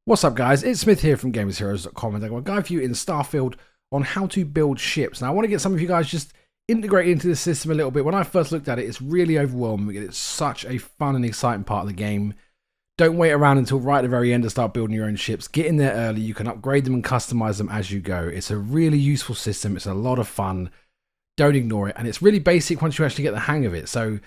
What's up, guys? It's Smith here from GamersHeroes.com, and I've got a guide for you in Starfield on how to build ships. Now, I want to get some of you guys just integrated into the system a little bit. When I first looked at it, it's really overwhelming. It's such a fun and exciting part of the game. Don't wait around until right at the very end to start building your own ships. Get in there early. You can upgrade them and customize them as you go. It's a really useful system. It's a lot of fun. Don't ignore it. And it's really basic once you actually get the hang of it. So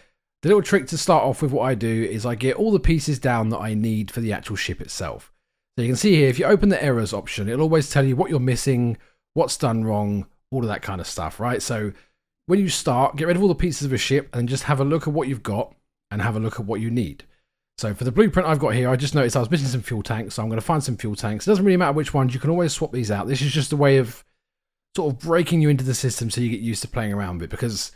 the little trick to start off with, what I do is I get all the pieces down that I need for the actual ship itself. So you can see here, if you open the errors option, it'll always tell you what you're missing, what's done wrong, all of that kind of stuff, right? So when you start, get rid of all the pieces of a ship and just have a look at what you've got and have a look at what you need. So for the blueprint I've got here, I just noticed I was missing some fuel tanks, so I'm going to find some fuel tanks. It doesn't really matter which ones, you can always swap these out. This is just a way of sort of breaking you into the system so you get used to playing around with it, because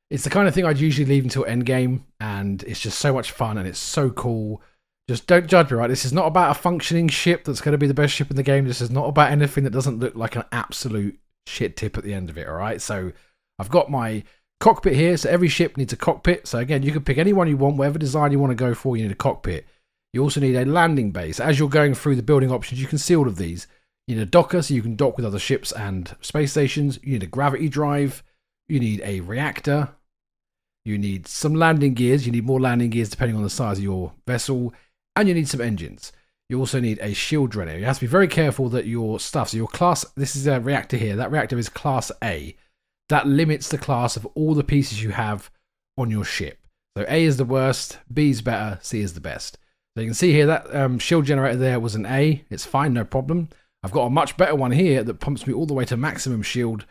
it's the kind of thing I'd usually leave until endgame, and it's just so much fun and it's so cool. Just don't judge me, right? This is not about a functioning ship that's going to be the best ship in the game. This is not about anything that doesn't look like an absolute shit tip at the end of it, all right? So I've got my cockpit here. So every ship needs a cockpit. So again, you can pick any one you want, whatever design you want to go for, you need a cockpit. You also need a landing base. As you're going through the building options, you can see all of these. You need a docker, so you can dock with other ships and space stations. You need a gravity drive. You need a reactor. You need some landing gears. You need more landing gears depending on the size of your vessel. And you need some engines. You also need a shield generator. You have to be very careful that your stuff, so your class, this is a reactor here, that reactor is class A. That limits the class of all the pieces you have on your ship. So A is the worst, B is better, C is the best. So you can see here that shield generator there was an A. It's fine, no problem. I've got a much better one here that pumps me all the way to maximum shield,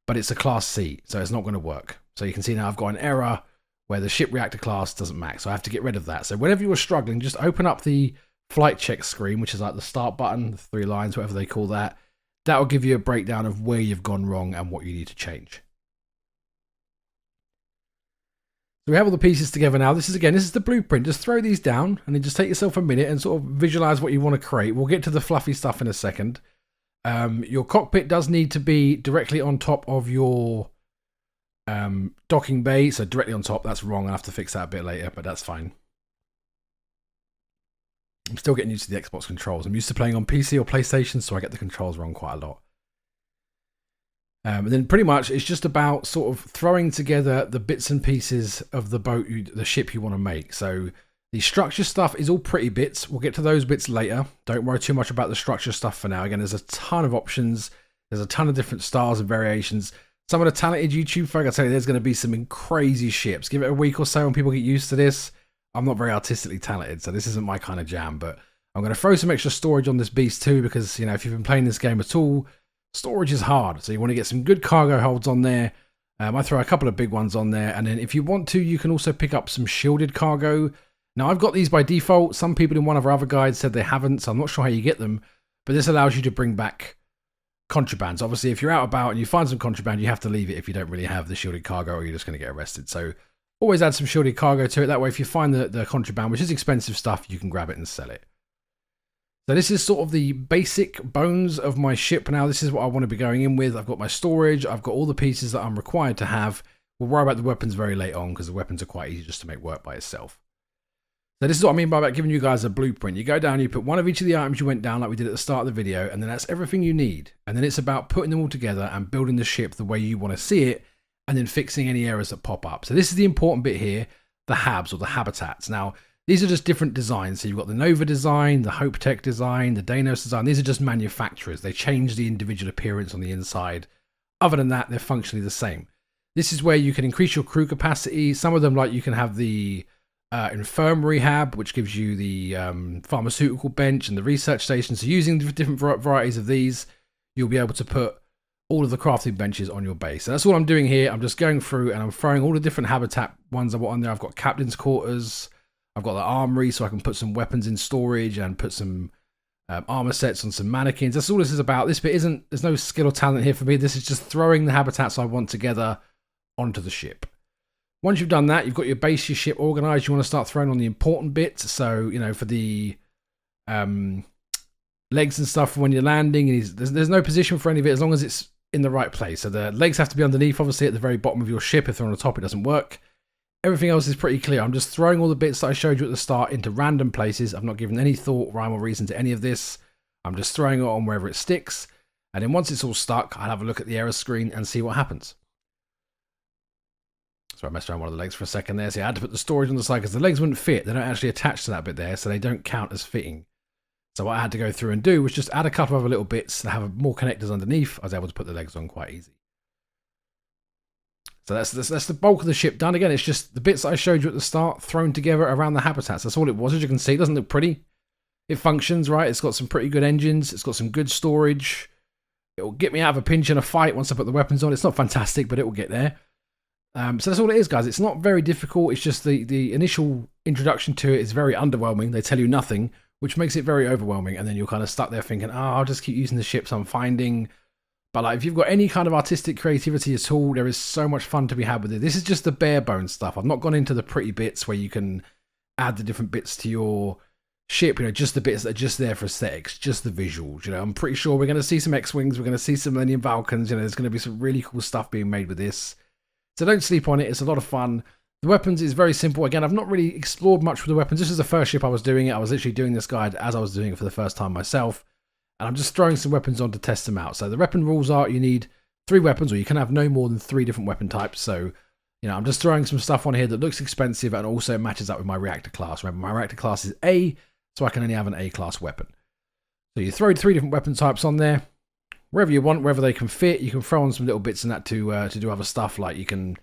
but it's a class C, so it's not going to work. So you can see now I've got an error where the ship reactor class doesn't max. So I have to get rid of that. So whenever you're struggling, just open up the flight check screen, which is like the start button, the 3 lines, whatever they call that. That will give you a breakdown of where you've gone wrong and what you need to change. So we have all the pieces together now. This is the blueprint. Just throw these down and then just take yourself a minute and sort of visualize what you want to create. We'll get to the fluffy stuff in a second. Your cockpit does need to be directly on top of your docking bay, so directly on top. That's wrong. I'll have to fix that a bit later, but that's fine. I'm still getting used to the Xbox controls. I'm used to playing on PC or PlayStation, so I get the controls wrong quite a lot. And then pretty much it's just about sort of throwing together the bits and pieces of the boat, the ship you want to make. So the structure stuff is all pretty bits. We'll get to those bits later. Don't worry too much about the structure stuff for now. Again, there's a ton of options. There's a ton of different styles and variations. Some of the talented YouTube folk, I tell you, there's going to be some crazy ships. Give it a week or so and people get used to this. I'm not very artistically talented, so this isn't my kind of jam, but I'm going to throw some extra storage on this beast too, because, you know, if you've been playing this game at all, storage is hard. So you want to get some good cargo holds on there. I throw a couple of big ones on there, and then if you want to, you can also pick up some shielded cargo. Now, I've got these by default. Some people in one of our other guides said they haven't, so I'm not sure how you get them, but this allows you to bring back contraband. So obviously, if you're out about and you find some contraband, you have to leave it if you don't really have the shielded cargo, or you're just going to get arrested. So always add some shielded cargo to it. That way, if you find the contraband, which is expensive stuff, you can grab it and sell it. So this is sort of the basic bones of my ship. Now, this is what I want to be going in with. I've got my storage. I've got all the pieces that I'm required to have. We'll worry about the weapons very late on, because the weapons are quite easy just to make work by itself. So this is what I mean by giving you guys a blueprint. You go down, you put one of each of the items you went down like we did at the start of the video, and then that's everything you need. And then it's about putting them all together and building the ship the way you want to see it, and then fixing any errors that pop up. So this is the important bit here, the habs or the habitats. Now, these are just different designs. So you've got the Nova design, the Hope Tech design, the Danos design. These are just manufacturers. They change the individual appearance on the inside. Other than that, they're functionally the same. This is where you can increase your crew capacity. Some of them, like you can have the infirmary hab, which gives you the pharmaceutical bench and the research station. So using different varieties of these, you'll be able to put all of the crafting benches on your base. So that's what I'm doing here. I'm just going through and I'm throwing all the different habitat ones I want on there. I've got captain's quarters. I've got the armory, so I can put some weapons in storage and put some armor sets on some mannequins. That's all this is about. This bit there's no skill or talent here for me. This is just throwing the habitats I want together onto the ship. Once you've done that, you've got your base, your ship organized. You want to start throwing on the important bits. So, you know, for the legs and stuff for when you're landing, there's no position for any of it as long as it's in the right place. So the legs have to be underneath, obviously, at the very bottom of your ship. If they're on the top, it doesn't work. Everything else is pretty clear. I'm just throwing all the bits that I showed you at the start into random places. I've not given any thought, rhyme or reason to any of this. I'm just throwing it on wherever it sticks, and then once it's all stuck, I'll have a look at the error screen and see what happens. So I messed around one of the legs for a second there. So I had to put the storage on the side because the legs wouldn't fit. They don't actually attach to that bit there, so they don't count as fitting. So what I had to go through and do was just add a couple of other little bits that have more connectors underneath. I was able to put the legs on quite easy. So that's the bulk of the ship done. Again, it's just the bits that I showed you at the start thrown together around the habitats. That's all it was. As you can see, it doesn't look pretty. It functions, right? It's got some pretty good engines. It's got some good storage. It will get me out of a pinch in a fight once I put the weapons on. It's not fantastic, but it will get there. So that's all it is, guys. It's not very difficult. It's just the initial introduction to it is very underwhelming. They tell you nothing, which makes it very overwhelming. And then you're kind of stuck there thinking, oh, I'll just keep using the ships I'm finding. But like, if you've got any kind of artistic creativity at all, there is so much fun to be had with it. This is just the bare bones stuff. I've not gone into the pretty bits where you can add the different bits to your ship, just the bits that are just there for aesthetics, just the visuals. I'm pretty sure we're going to see some X-Wings, we're going to see some Millennium Falcons, there's going to be some really cool stuff being made with this. So don't sleep on it, it's a lot of fun. The weapons is very simple. Again, I've not really explored much with the weapons. This is the first ship I was doing it. I was literally doing this guide as I was doing it for the first time myself. And I'm just throwing some weapons on to test them out. So the weapon rules are you need 3 weapons, or you can have no more than 3 different weapon types. So, I'm just throwing some stuff on here that looks expensive and also matches up with my reactor class. Remember, my reactor class is A, so I can only have an A-class weapon. So you throw 3 different weapon types on there, wherever you want, wherever they can fit. You can throw on some little bits in that to do other stuff, like you can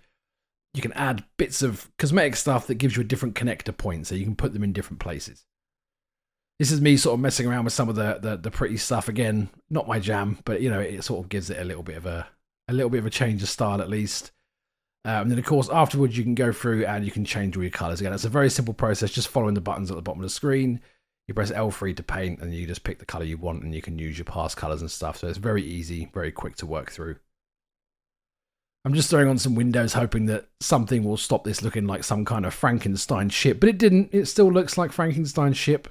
add bits of cosmetic stuff that gives you a different connector point, so you can put them in different places. This is me sort of messing around with some of the pretty stuff. Again, not my jam, but it sort of gives it a little bit of a change of style at least. And then of course afterwards you can go through and you can change all your colors. Again, it's a very simple process, just following the buttons at the bottom of the screen. You press L3 to paint, and you just pick the color you want, and you can use your past colors and stuff. So it's very easy, very quick to work through. I'm just throwing on some windows, hoping that something will stop this looking like some kind of Frankenstein ship, but it didn't. It still looks like Frankenstein's ship.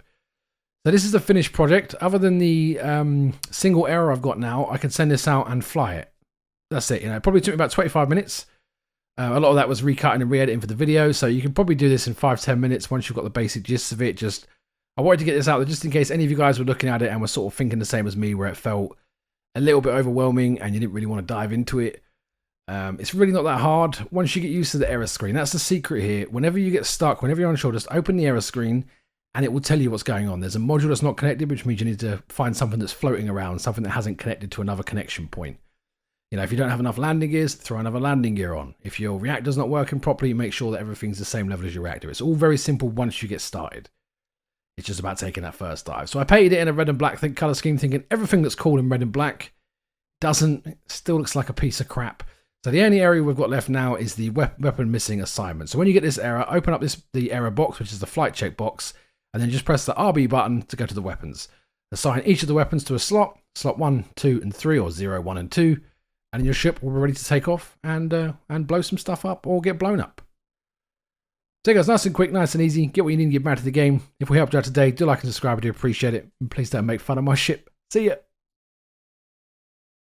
So this is the finished project. Other than the single error I've got now, I can send this out and fly it. That's it. It probably took me about 25 minutes. A lot of that was recutting and re-editing for the video, so you can probably do this in 5-10 minutes once you've got the basic gist of it. I wanted to get this out there just in case any of you guys were looking at it and were sort of thinking the same as me, where it felt a little bit overwhelming and you didn't really want to dive into it. It's really not that hard once you get used to the error screen. That's the secret here. Whenever you get stuck, whenever you're unsure, just open the error screen and it will tell you what's going on. There's a module that's not connected, which means you need to find something that's floating around, something that hasn't connected to another connection point. If you don't have enough landing gears, throw another landing gear on. If your reactor's not working properly, make sure that everything's the same level as your reactor. It's all very simple once you get started. It's just about taking that first dive. So I painted it in a red and black color scheme, thinking everything that's cool in red and black doesn't. It still looks like a piece of crap. So the only area we've got left now is the weapon missing assignment. So when you get this error, open up the error box, which is the flight check box, and then just press the RB button to go to the weapons. Assign each of the weapons to a slot 1, 2, and 3, or 0, 1, and 2, and your ship will be ready to take off and blow some stuff up or get blown up. So guys, nice and quick, nice and easy. Get what you need to get back to the game. If we helped you out today, do like and subscribe. I do appreciate it. And please don't make fun of my ship. See ya.